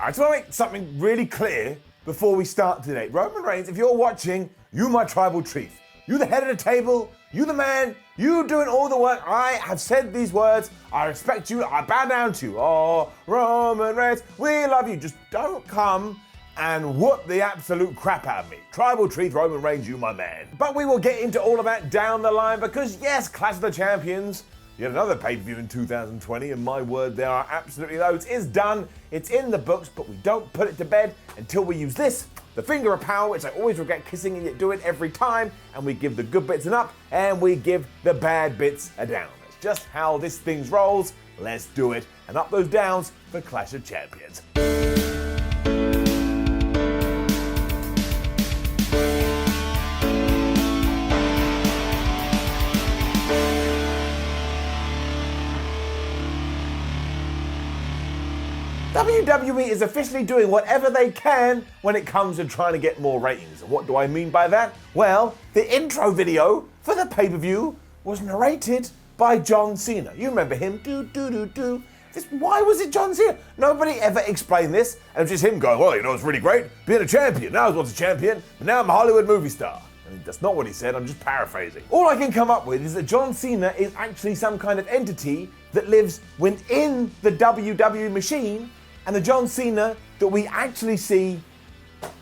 I just want to make something really clear before we start today. Roman Reigns, if you're watching, you my tribal chief. You the head of the table, you the man, you doing all the work. I have said these words, I respect you, I bow down to you. Oh, Roman Reigns, we love you. Just don't come and whoop the absolute crap out of me. Tribal chief Roman Reigns, you my man. But we will get into all of that down the line because yes, Clash of the Champions, yet another pay-per-view in 2020, and my word, there are absolutely loads. It's done, it's in the books, but we don't put it to bed until we use this, the finger of power, which I always regret kissing and yet do it every time, and we give the good bits an up, and we give the bad bits a down. That's just how this thing rolls. Let's do it, and up those downs for Clash of Champions. WWE is officially doing whatever they can when it comes to trying to get more ratings. And what do I mean by that? Well, the intro video for the pay-per-view was narrated by John Cena. You remember him? Why was it John Cena? Nobody ever explained this. And it was just him going, well, you know, it's really great being a champion. Now I was once a champion, but now I'm a Hollywood movie star. I mean, that's not what he said, I'm just paraphrasing. All I can come up with is that John Cena is actually some kind of entity that lives within the WWE machine, and the John Cena that we actually see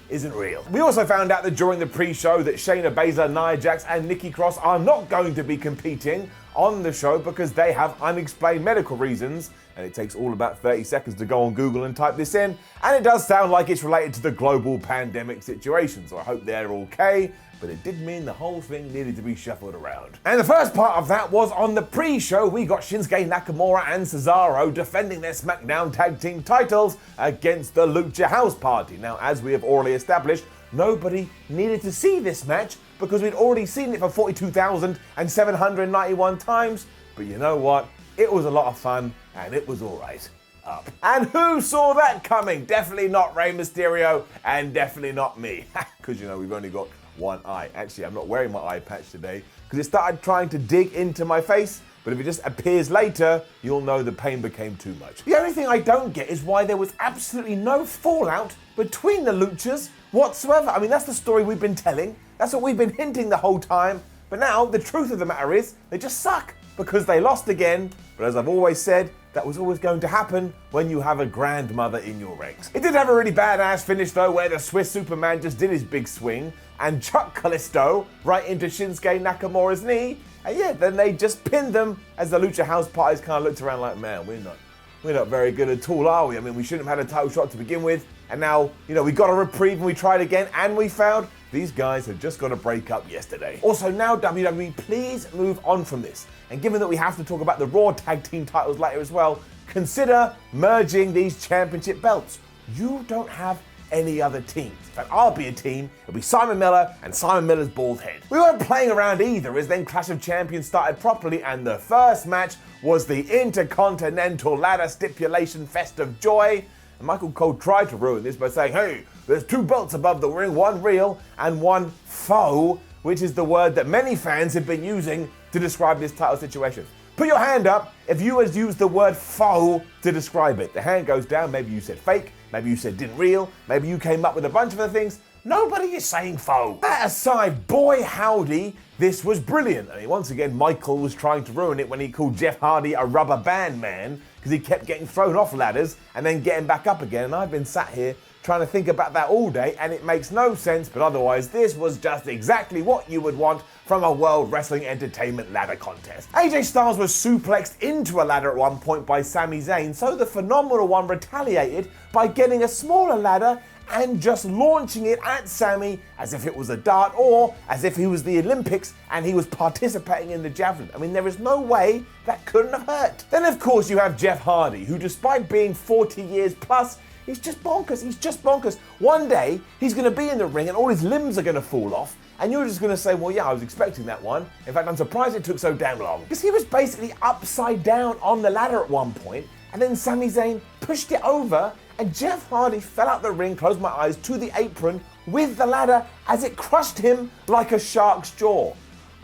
isn't real. We also found out that during the pre-show that Shayna Baszler, Nia Jax and Nikki Cross are not going to be competing on the show because they have unexplained medical reasons, and it takes all about 30 seconds to go on Google and type this in, and it does sound like it's related to the global pandemic situation, so I hope they're okay, but it did mean the whole thing needed to be shuffled around. And the first part of that was on the pre-show. We got Shinsuke Nakamura and Cesaro defending their SmackDown tag team titles against the Lucha House Party. Now, as we have already established, nobody needed to see this match because we'd already seen it for 42,791 times. But you know what? It was a lot of fun and it was all right. Up. And who saw that coming? Definitely not Rey Mysterio and definitely not me. Because, you know, we've only got one eye. Actually, I'm not wearing my eye patch today because it started trying to dig into my face, but if it just appears later, you'll know the pain became too much. The only thing I don't get is why there was absolutely no fallout between the Luchas whatsoever. I mean, that's the story we've been telling. That's what we've been hinting the whole time. But now, the truth of the matter is, they just suck because they lost again. But as I've always said, that was always going to happen when you have a grandmother in your ranks. It did have a really badass finish though, where the Swiss Superman just did his big swing and chucked Kalisto right into Shinsuke Nakamura's knee. And yeah, then they just pinned them as the Lucha House Parties kind of looked around like, man, we're not very good at all, are we? I mean, we shouldn't have had a title shot to begin with. And now, you know, we got a reprieve and we tried again and we found these guys had just got to break up yesterday. Also now, WWE, please move on from this. And given that we have to talk about the Raw tag team titles later as well, consider merging these championship belts. You don't have any other teams. In fact, I'll be a team. It'll be Simon Miller and Simon Miller's bald head. We weren't playing around either, as then Clash of Champions started properly, and the first match was the Intercontinental ladder stipulation fest of joy. And Michael Cole tried to ruin this by saying, hey, there's two belts above the ring, one real and one faux, which is the word that many fans have been using to describe this title situation. Put your hand up if you had used the word faux to describe it. The hand goes down, maybe you said fake, maybe you said didn't real, maybe you came up with a bunch of other things. Nobody is saying faux. That aside, boy howdy, this was brilliant. I mean, once again, Michael was trying to ruin it when he called Jeff Hardy a rubber band man because he kept getting thrown off ladders and then getting back up again. And I've been sat here trying to think about that all day and it makes no sense, but otherwise this was just exactly what you would want from a World Wrestling Entertainment ladder contest. AJ Styles was suplexed into a ladder at one point by Sami Zayn, so the Phenomenal One retaliated by getting a smaller ladder and just launching it at Sami as if it was a dart or as if he was the Olympics and he was participating in the javelin. I mean, there is no way that couldn't have hurt. Then of course you have Jeff Hardy, who despite being 40 years plus, he's just bonkers. He's just bonkers. One day, he's going to be in the ring and all his limbs are going to fall off. And you're just going to say, well, yeah, I was expecting that one. In fact, I'm surprised it took so damn long. Because he was basically upside down on the ladder at one point, and then Sami Zayn pushed it over, and Jeff Hardy fell out the ring, closed my eyes, to the apron with the ladder as it crushed him like a shark's jaw.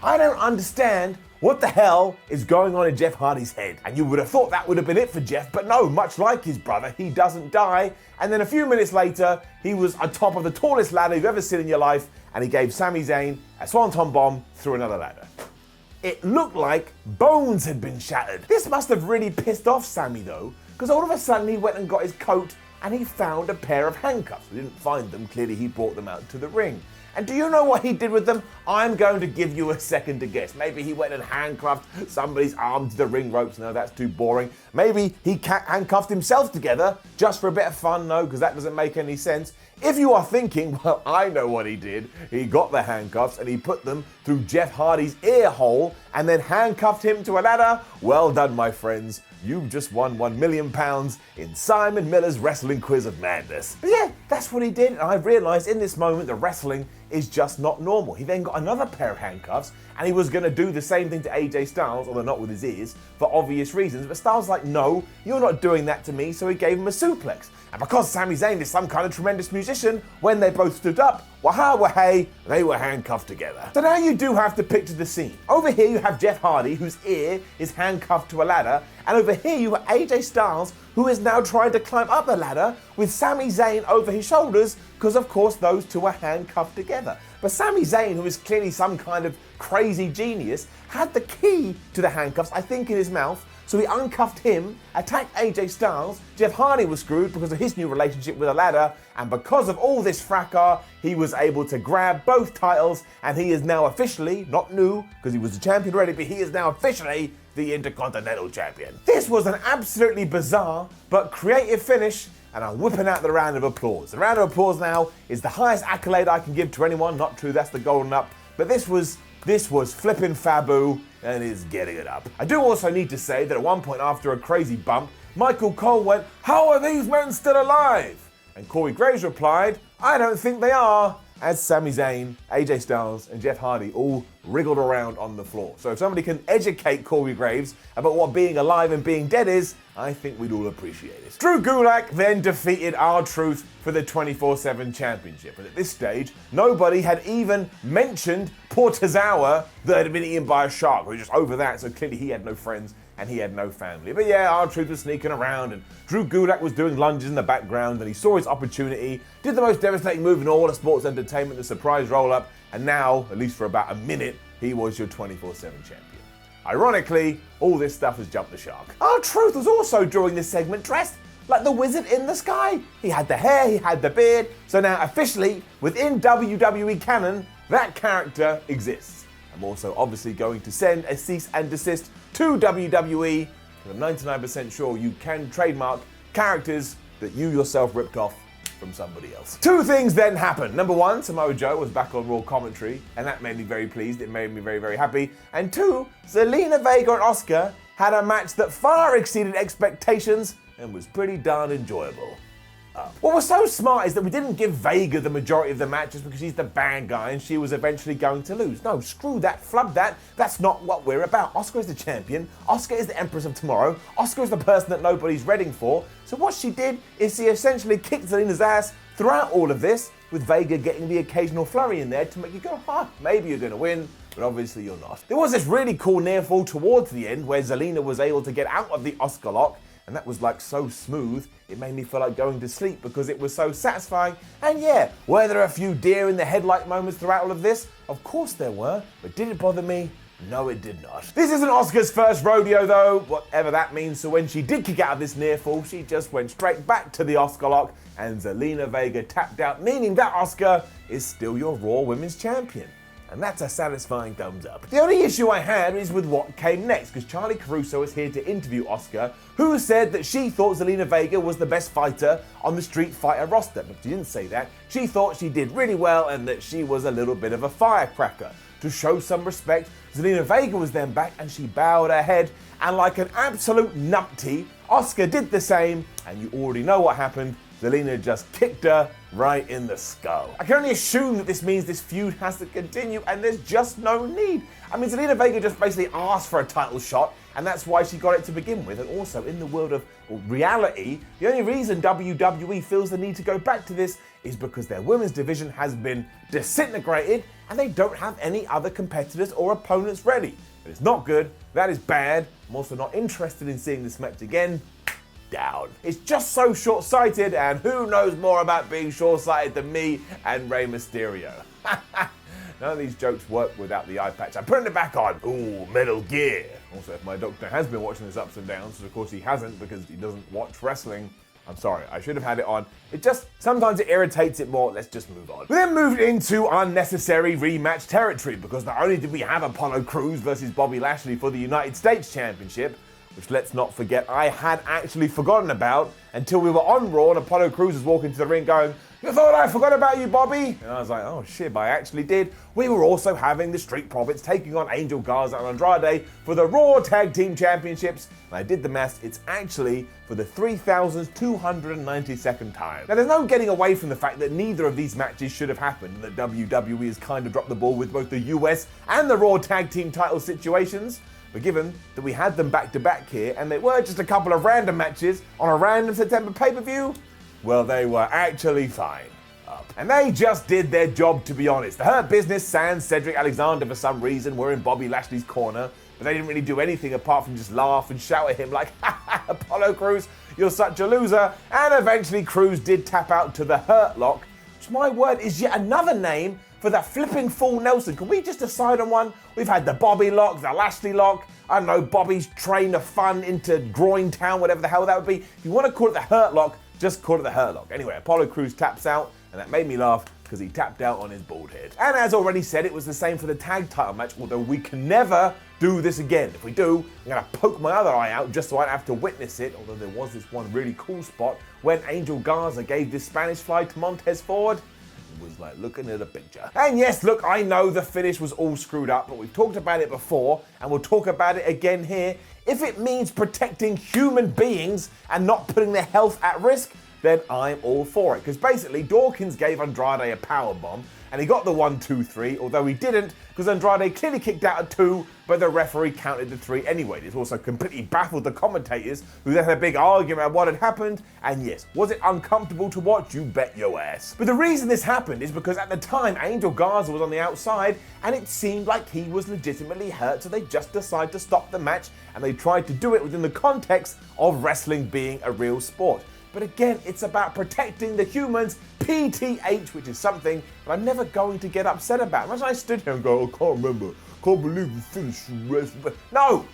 I don't understand what the hell is going on in Jeff Hardy's head? And you would have thought that would have been it for Jeff, but no, much like his brother, he doesn't die. And then a few minutes later, he was on top of the tallest ladder you've ever seen in your life, and he gave Sami Zayn a swanton bomb through another ladder. It looked like bones had been shattered. This must have really pissed off Sami though, because all of a sudden he went and got his coat and he found a pair of handcuffs. He didn't find them, clearly he brought them out to the ring. And do you know what he did with them? I'm going to give you a second to guess. Maybe he went and handcuffed somebody's arm to the ring ropes. No, that's too boring. Maybe he handcuffed himself together just for a bit of fun. No, because that doesn't make any sense. If you are thinking, well, I know what he did. He got the handcuffs and he put them through Jeff Hardy's ear hole and then handcuffed him to a ladder. Well done, my friends. You've just won £1 million in Simon Miller's Wrestling Quiz of Madness. But yeah, that's what he did. And I realised in this moment that wrestling is just not normal. He then got another pair of handcuffs and he was going to do the same thing to AJ Styles, although not with his ears, for obvious reasons. But Styles was like, no, you're not doing that to me. So he gave him a suplex. And because Sami Zayn is some kind of tremendous musician, when they both stood up, waha wahey, they were handcuffed together. So now you do have to picture the scene. Over here you have Jeff Hardy, whose ear is handcuffed to a ladder, and over here you have AJ Styles, who is now trying to climb up the ladder with Sami Zayn over his shoulders, because of course those two are handcuffed together. But Sami Zayn, who is clearly some kind of crazy genius, had the key to the handcuffs, I think, in his mouth. So he uncuffed him, attacked AJ Styles. Jeff Hardy was screwed because of his new relationship with a ladder, and because of all this fracas, he was able to grab both titles, and he is now officially, not new, because he was the champion already, but he is now officially the Intercontinental Champion. This was an absolutely bizarre but creative finish, and I'm whipping out the round of applause. The round of applause now is the highest accolade I can give to anyone. Not true, that's the golden up, but this was flippin' Fabu, and is getting it up. I do also need to say that at one point after a crazy bump, Michael Cole went, "How are these men still alive?" And Corey Graves replied, "I don't think they are," as Sami Zayn, AJ Styles, and Jeff Hardy all wriggled around on the floor. So if somebody can educate Corey Graves about what being alive and being dead is, I think we'd all appreciate it. Drew Gulak then defeated R-Truth for the 24/7 championship. And at this stage, nobody had even mentioned poor Tozawa that had been eaten by a shark. We were just over that, so clearly he had no friends and he had no family. But yeah, R-Truth was sneaking around and Drew Gulak was doing lunges in the background and he saw his opportunity, did the most devastating move in all of sports entertainment, the surprise roll-up, and now, at least for about a minute, he was your 24/7 champion. Ironically, all this stuff has jumped the shark. R-Truth was also, during this segment, dressed like the wizard in the sky. He had the hair, he had the beard, so now officially, within WWE canon, that character exists. I'm also obviously going to send a cease and desist to WWE, because I'm 99% sure you can trademark characters that you yourself ripped off from somebody else. Two things then happened. Number one, Samoa Joe was back on Raw commentary, and that made me very pleased. It made me very, very happy. And two, Zelina Vega and Asuka had a match that far exceeded expectations and was pretty darn enjoyable. What was so smart is that we didn't give Vega the majority of the matches because she's the bad guy and she was eventually going to lose. No, screw that, flub that. That's not what we're about. Asuka is the champion. Asuka is the Empress of Tomorrow. Asuka is the person that nobody's ready for. So what she did is she essentially kicked Zelina's ass throughout all of this, with Vega getting the occasional flurry in there to make you go, maybe you're going to win, but obviously you're not. There was this really cool near fall towards the end where Zelina was able to get out of the Asuka lock, and that was like so smooth, it made me feel like going to sleep because it was so satisfying. And yeah, were there a few deer in the headlight moments throughout all of this? Of course there were, but did it bother me? No, it did not. This isn't Asuka's first rodeo though, whatever that means, so when she did kick out of this near fall, she just went straight back to the Asuka lock and Zelina Vega tapped out, meaning that Asuka is still your Raw Women's Champion. And that's a satisfying thumbs up. The only issue I had is with what came next, because Charlie Caruso is here to interview Asuka, who said that she thought Zelina Vega was the best fighter on the Street Fighter roster. But she didn't say that. She thought she did really well and that she was a little bit of a firecracker. To show some respect, Zelina Vega was then back and she bowed her head, and like an absolute numpty, Asuka did the same, and you already know what happened. Zelina just kicked her right in the skull. I can only assume that this means this feud has to continue and there's just no need. I mean, Zelina Vega just basically asked for a title shot and that's why she got it to begin with. And also, in the world of reality, the only reason WWE feels the need to go back to this is because their women's division has been disintegrated and they don't have any other competitors or opponents ready. But it's not good, that is bad. I'm also not interested in seeing this match again. Down. It's just so short-sighted, and who knows more about being short-sighted than me and Rey Mysterio. None of these jokes work without the eye patch. I'm putting it back on. Ooh, Metal Gear. Also, if my doctor has been watching this ups and downs, which of course he hasn't because he doesn't watch wrestling, I'm sorry, I should have had it on. Sometimes it irritates it more. Let's just move on. We then moved into unnecessary rematch territory because not only did we have Apollo Crews versus Bobby Lashley for the United States Championship, which let's not forget I had actually forgotten about until we were on Raw and Apollo Crews was walking to the ring going, "You thought I forgot about you, Bobby?" And I was like, oh shit, but I actually did. We were also having the Street Profits taking on Angel Garza and Andrade for the Raw Tag Team Championships. And I did the math, it's actually for the 3,292nd time. Now there's no getting away from the fact that neither of these matches should have happened, and that WWE has kind of dropped the ball with both the US and the Raw Tag Team title situations. But given that we had them back-to-back here, and they were just a couple of random matches on a random September pay-per-view, well, they were actually fine. And they just did their job, to be honest. The Hurt Business, sans Cedric Alexander for some reason, were in Bobby Lashley's corner, but they didn't really do anything apart from just laugh and shout at him like, "Ha ha, Apollo Crews, you're such a loser." And eventually Crews did tap out to the Hurt Lock, which, my word, is yet another name for that flipping fool Nelson. Can we just decide on one? We've had the Bobby Lock, the Lashley Lock, I don't know, Bobby's train of fun into Groin Town, whatever the hell that would be. If you want to call it the Hurt Lock, just call it the Hurt Lock. Anyway, Apollo Crews taps out, and that made me laugh because he tapped out on his bald head. And as already said, it was the same for the tag title match, although we can never do this again. If we do, I'm going to poke my other eye out just so I don't have to witness it, although there was this one really cool spot when Angel Garza gave this Spanish fly to Montez Ford. Was like looking at a picture. And yes, look, I know the finish was all screwed up, but we've talked about it before, and we'll talk about it again here. If it means protecting human beings and not putting their health at risk, then I'm all for it. Because basically, Dawkins gave Andrade a powerbomb, and he got the 1, 2, 3, although he didn't, because Andrade clearly kicked out at 2, but the referee counted the 3 anyway. This also completely baffled the commentators, who then had a big argument about what had happened, and yes, was it uncomfortable to watch? You bet your ass. But the reason this happened is because at the time, Angel Garza was on the outside, and it seemed like he was legitimately hurt, so they just decided to stop the match, and they tried to do it within the context of wrestling being a real sport. But again, it's about protecting the humans, PTH, which is something that I'm never going to get upset about. Imagine I stood here and go, "I can't remember. Can't believe we finished the rest." No.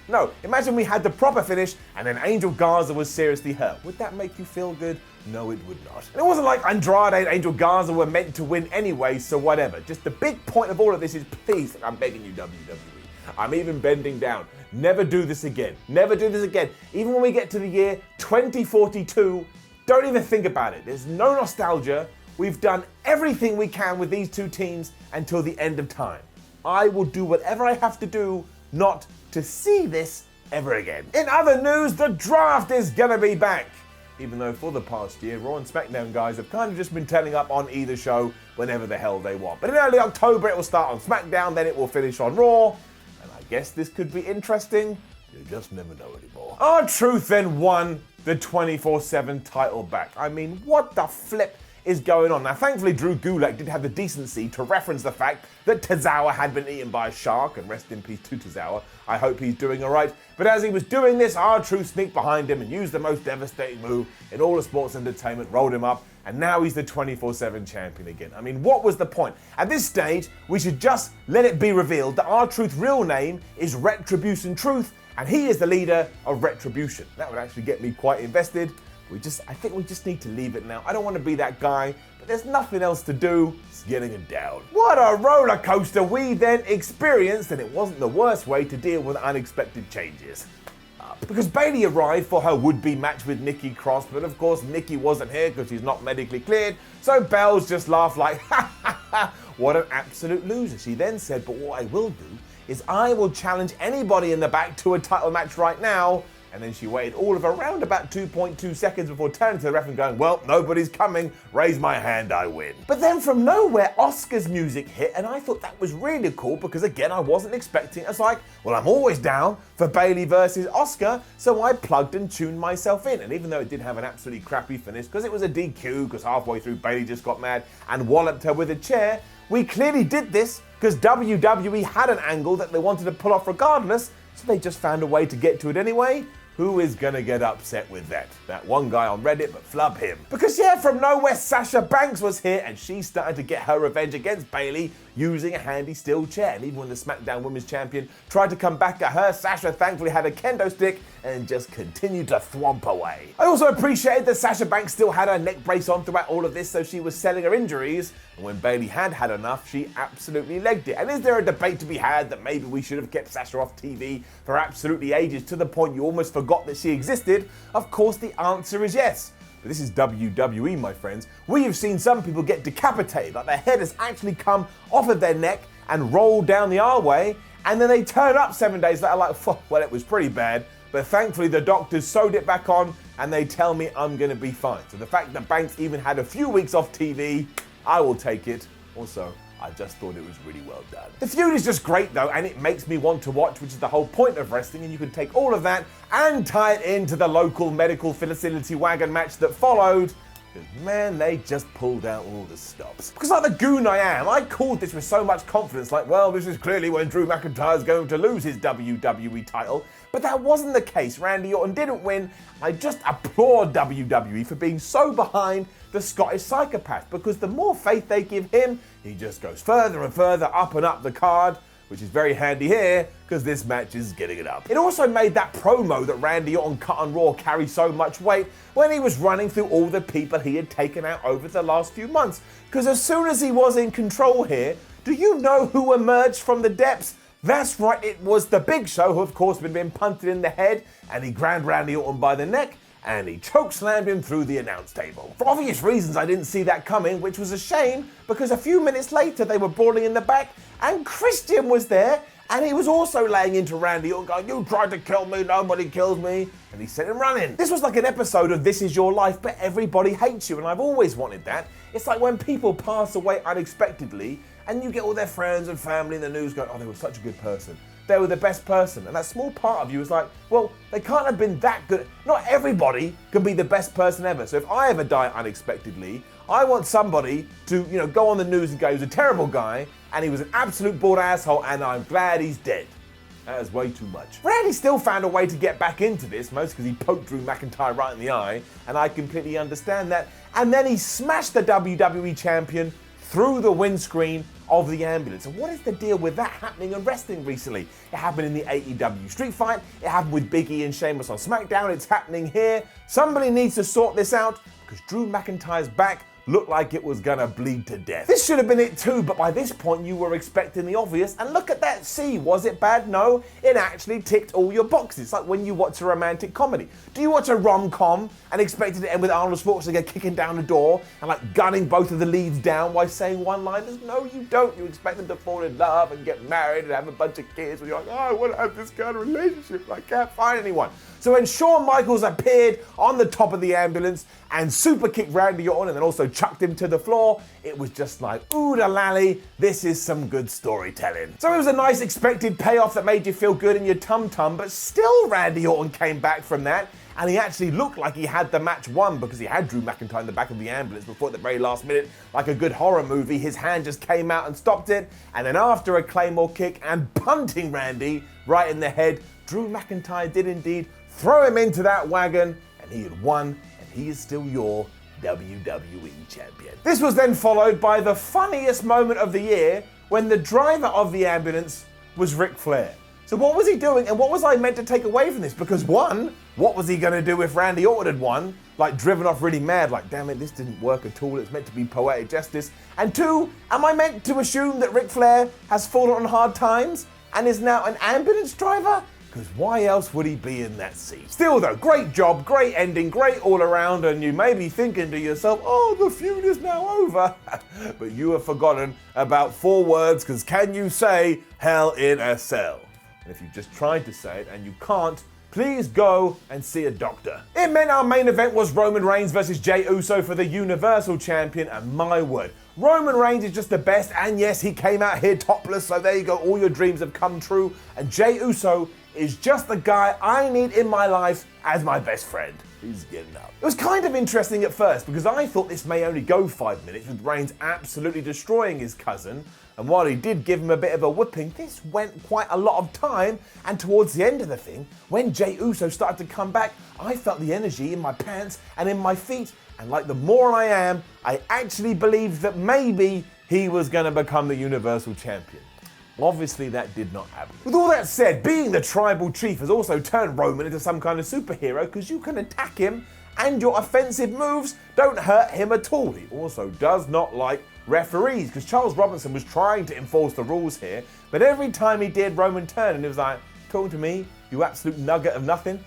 Imagine we had the proper finish and then Angel Garza was seriously hurt. Would that make you feel good? No, it would not. And it wasn't like Andrade and Angel Garza were meant to win anyway, so whatever. Just the big point of all of this is, please, I'm begging you, WWE. I'm even bending down. Never do this again. Never do this again. Even when we get to the year 2042, don't even think about it. There's no nostalgia. We've done everything we can with these two teams until the end of time. I will do whatever I have to do not to see this ever again. In other news, the draft is gonna be back. Even though for the past year, Raw and SmackDown guys have kind of just been turning up on either show whenever the hell they want. But in early October, it will start on SmackDown, then it will finish on Raw. And I guess this could be interesting. You just never know anymore. R-Truth then won the 24/7 title back. I mean, what the flip is going on? Now, thankfully, Drew Gulak did have the decency to reference the fact that Tozawa had been eaten by a shark, and rest in peace to Tozawa. I hope he's doing all right. But as he was doing this, R-Truth sneaked behind him and used the most devastating move in all of sports entertainment, rolled him up, and now he's the 24/7 champion again. I mean, what was the point? At this stage, we should just let it be revealed that R-Truth's real name is Retribution Truth, and he is the leader of Retribution. That would actually get me quite invested. I think we just need to leave it now. I don't want to be that guy, but there's nothing else to do. It's getting it down. What a roller coaster we then experienced, and it wasn't the worst way to deal with unexpected changes. Because Bayley arrived for her would-be match with Nikki Cross, but of course Nikki wasn't here because she's not medically cleared, so Bells just laughed like, "Ha ha ha, what an absolute loser." She then said, "But what I will do is I will challenge anybody in the back to a title match right now, and then she waited all of around about 2.2 seconds before turning to the ref and going, well, nobody's coming, raise my hand, I win. But then from nowhere, Asuka's music hit, and I thought that was really cool because again, I wasn't expecting it. I was like, well, I'm always down for Bayley versus Asuka, so I plugged and tuned myself in. And even though it did have an absolutely crappy finish, because it was a DQ, because halfway through Bayley just got mad and walloped her with a chair, we clearly did this because WWE had an angle that they wanted to pull off regardless, so they just found a way to get to it anyway. Who is gonna get upset with that? That one guy on Reddit, but flub him. Because yeah, from nowhere, Sasha Banks was here and she started to get her revenge against Bayley using a handy steel chair. And even when the SmackDown Women's Champion tried to come back at her, Sasha thankfully had a kendo stick and just continued to thwomp away. I also appreciated that Sasha Banks still had her neck brace on throughout all of this, so she was selling her injuries. And when Bayley had had enough, she absolutely legged it. And is there a debate to be had that maybe we should have kept Sasha off TV for absolutely ages to the point you almost forgot that she existed? Of course, the answer is yes. But this is WWE, my friends. We have seen some people get decapitated, like their head has actually come off of their neck and rolled down the aisleway, and then they turn up 7 days later like, well, it was pretty bad, but thankfully the doctors sewed it back on and they tell me I'm gonna be fine. So the fact that Banks even had a few weeks off TV, I will take it. Also, I just thought it was really well done. The feud is just great though, and it makes me want to watch, which is the whole point of wrestling, and you can take all of that and tie it into the local medical facility wagon match that followed. Because man, they just pulled out all the stops. Because like the goon I am, I called this with so much confidence, like, well, this is clearly when Drew McIntyre's going to lose his WWE title. But that wasn't the case. Randy Orton didn't win. I just applaud WWE for being so behind the Scottish psychopath, because the more faith they give him, he just goes further and further up and up the card, which is very handy here, because this match is getting it up. It also made that promo that Randy Orton cut on Raw carry so much weight when he was running through all the people he had taken out over the last few months. Because as soon as he was in control here, do you know who emerged from the depths? That's right, it was the Big Show, who of course had been punted in the head, and he grabbed Randy Orton by the neck, and he chokeslammed him through the announce table. For obvious reasons, I didn't see that coming, which was a shame, because a few minutes later they were brawling in the back, and Christian was there, and he was also laying into Randy Orton going, you tried to kill me, nobody kills me, and he sent him running. This was like an episode of This Is Your Life, but everybody hates you, and I've always wanted that. It's like when people pass away unexpectedly, and you get all their friends and family in the news going, oh, they were such a good person. They were the best person. And that small part of you is like, well, they can't have been that good. Not everybody can be the best person ever. So if I ever die unexpectedly, I want somebody to, go on the news and go, he was a terrible guy, and he was an absolute bored asshole, and I'm glad he's dead. That is way too much. Randy still found a way to get back into this, most because he poked Drew McIntyre right in the eye, and I completely understand that. And then he smashed the WWE champion through the windscreen of the ambulance. And what is the deal with that happening in wrestling recently? It happened in the AEW street fight, it happened with Big E and Sheamus on SmackDown, it's happening here. Somebody needs to sort this out, because Drew McIntyre's back looked like it was gonna bleed to death. This should have been it too, but by this point you were expecting the obvious, and look at that, see, was it bad? No, it actually ticked all your boxes. It's like when you watch a romantic comedy. Do you watch a rom-com and expect it to end with Arnold Schwarzenegger kicking down the door and like gunning both of the leads down while saying one-liners? No, you don't. You expect them to fall in love and get married and have a bunch of kids, and you're like, oh, I want to have this kind of relationship, but I can't find anyone. So when Shawn Michaels appeared on the top of the ambulance and super kicked Randy Orton and then also chucked him to the floor, it was just like, ooh da lally, this is some good storytelling. So it was a nice expected payoff that made you feel good in your tum-tum, but still Randy Orton came back from that, and he actually looked like he had the match won because he had Drew McIntyre in the back of the ambulance before at the very last minute, like a good horror movie, his hand just came out and stopped it, and then after a Claymore kick and punting Randy right in the head, Drew McIntyre did indeed throw him into that wagon, and he had won, and he is still your WWE champion. This was then followed by the funniest moment of the year when the driver of the ambulance was Ric Flair. So what was he doing, and what was I meant to take away from this? Because one, what was he going to do if Randy Orton had won? Like driven off really mad, like damn it, this didn't work at all, it's meant to be poetic justice. And two, am I meant to assume that Ric Flair has fallen on hard times and is now an ambulance driver? Because why else would he be in that seat? Still though, great job, great ending, great all around, and you may be thinking to yourself, oh, the feud is now over. But you have forgotten about 4 words, because can you say Hell in a Cell? And if you've just tried to say it and you can't, please go and see a doctor. It meant our main event was Roman Reigns versus Jey Uso for the Universal Champion, and my word, Roman Reigns is just the best, and yes, he came out here topless, so there you go, all your dreams have come true, and Jey Uso is just the guy I need in my life as my best friend. He's getting up. It was kind of interesting at first because I thought this may only go 5 minutes with Reigns absolutely destroying his cousin, and while he did give him a bit of a whipping, this went quite a lot of time, and towards the end of the thing, when Jey Uso started to come back, I felt the energy in my pants and in my feet, and like the more I am, I actually believed that maybe he was going to become the Universal Champion. Obviously, that did not happen. With all that said, being the tribal chief has also turned Roman into some kind of superhero because you can attack him and your offensive moves don't hurt him at all. He also does not like referees because Charles Robinson was trying to enforce the rules here, but every time he did, Roman turned and he was like, talking to me, you absolute nugget of nothing.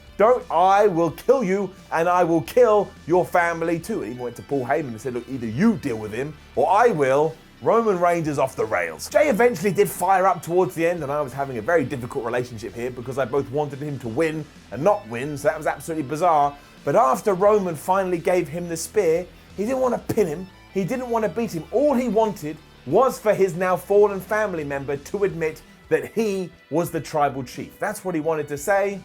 I will kill you and I will kill your family too. And he went to Paul Heyman and said, look, either you deal with him or I will. Roman Reigns is off the rails. Jey eventually did fire up towards the end, and I was having a very difficult relationship here because I both wanted him to win and not win, so that was absolutely bizarre. But after Roman finally gave him the spear, he didn't want to pin him, he didn't want to beat him. All he wanted was for his now fallen family member to admit that he was the tribal chief. That's what he wanted to say.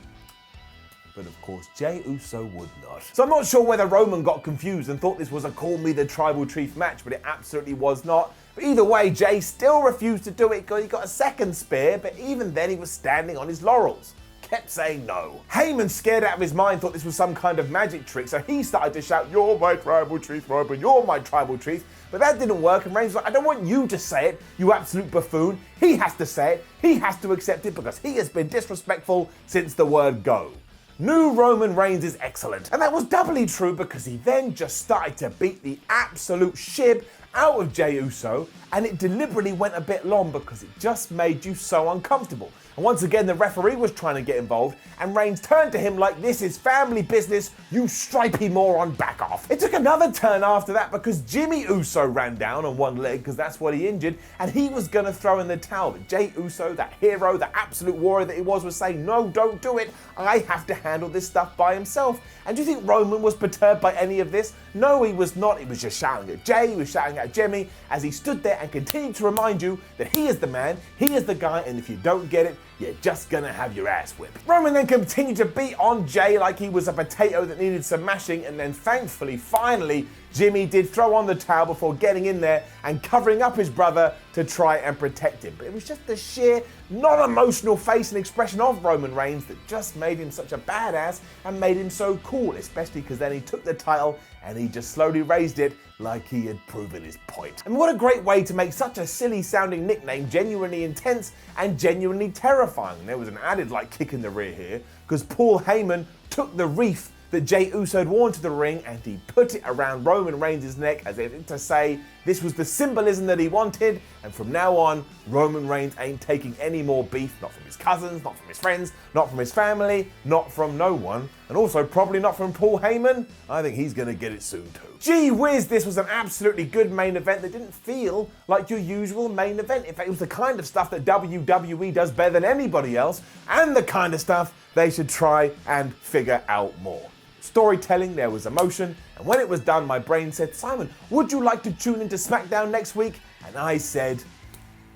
But of course, Jey Uso would not. So I'm not sure whether Roman got confused and thought this was a Call Me the Tribal Chief match, but it absolutely was not. But either way, Jey still refused to do it because he got a second spear, but even then he was standing on his laurels. Kept saying no. Heyman, scared out of his mind, thought this was some kind of magic trick, so he started to shout, you're my tribal chief, Roman, you're my tribal chief. But that didn't work, and Reigns was like, I don't want you to say it, you absolute buffoon. He has to say it, he has to accept it because he has been disrespectful since the word go. New Roman Reigns is excellent. And that was doubly true because he then just started to beat the absolute shib out of Jey Uso, and it deliberately went a bit long because it just made you so uncomfortable. And once again, the referee was trying to get involved, and Reigns turned to him like, this is family business, you stripey moron, back off. It took another turn after that because Jimmy Uso ran down on one leg because that's what he injured, and he was gonna throw in the towel. But Jey Uso, that hero, the absolute warrior that he was saying, no, don't do it. I have to handle this stuff by himself. And do you think Roman was perturbed by any of this? No, he was not. He was just shouting at Jey, he was shouting at Jimmy as he stood there and continued to remind you that he is the man, he is the guy, and if you don't get it, you're just gonna have your ass whipped. Roman then continued to beat on Jey like he was a potato that needed some mashing, and then thankfully, finally, Jimmy did throw on the towel before getting in there and covering up his brother to try and protect him. But it was just the sheer non-emotional face and expression of Roman Reigns that just made him such a badass and made him so cool, especially because then he took the title and he just slowly raised it like he had proven his point. And what a great way to make such a silly sounding nickname genuinely intense and genuinely terrifying. There was an added kick in the rear here because Paul Heyman took the wreath that Jey Uso had worn to the ring and he put it around Roman Reigns' neck as if to say this was the symbolism that he wanted, and from now on, Roman Reigns ain't taking any more beef, not from his cousins, not from his friends, not from his family, not from no one, and also probably not from Paul Heyman. I think he's gonna get it soon too. Gee whiz, this was an absolutely good main event that didn't feel like your usual main event. In fact, it was the kind of stuff that WWE does better than anybody else, and the kind of stuff they should try and figure out more. Storytelling, there was emotion, and when it was done, my brain said, Simon, would you like to tune into SmackDown next week? And I said,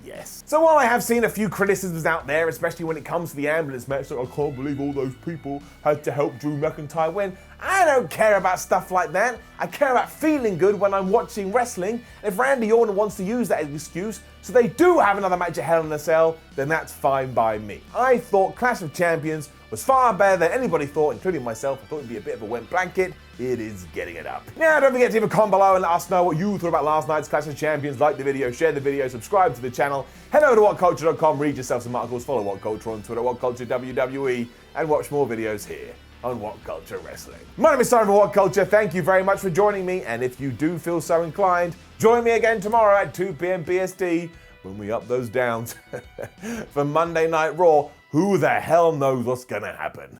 yes. So while I have seen a few criticisms out there, especially when it comes to the ambulance match, like, I can't believe all those people had to help Drew McIntyre win, I don't care about stuff like that. I care about feeling good when I'm watching wrestling. If Randy Orton wants to use that as an excuse so they do have another match at Hell in a Cell, then that's fine by me. I thought Clash of Champions was far better than anybody thought, including myself. I thought it'd be a bit of a wet blanket. It is getting it up. Now, don't forget to leave a comment below and let us know what you thought about last night's Clash of Champions. Like the video, share the video, subscribe to the channel. Head over to WhatCulture.com, read yourself some articles, follow WhatCulture on Twitter, WhatCulture WWE, and watch more videos here on WhatCulture Wrestling. My name is Simon from WhatCulture. Thank you very much for joining me, and if you do feel so inclined, join me again tomorrow at 2 p.m. BST when we up those downs for Monday Night Raw. Who the hell knows what's gonna happen?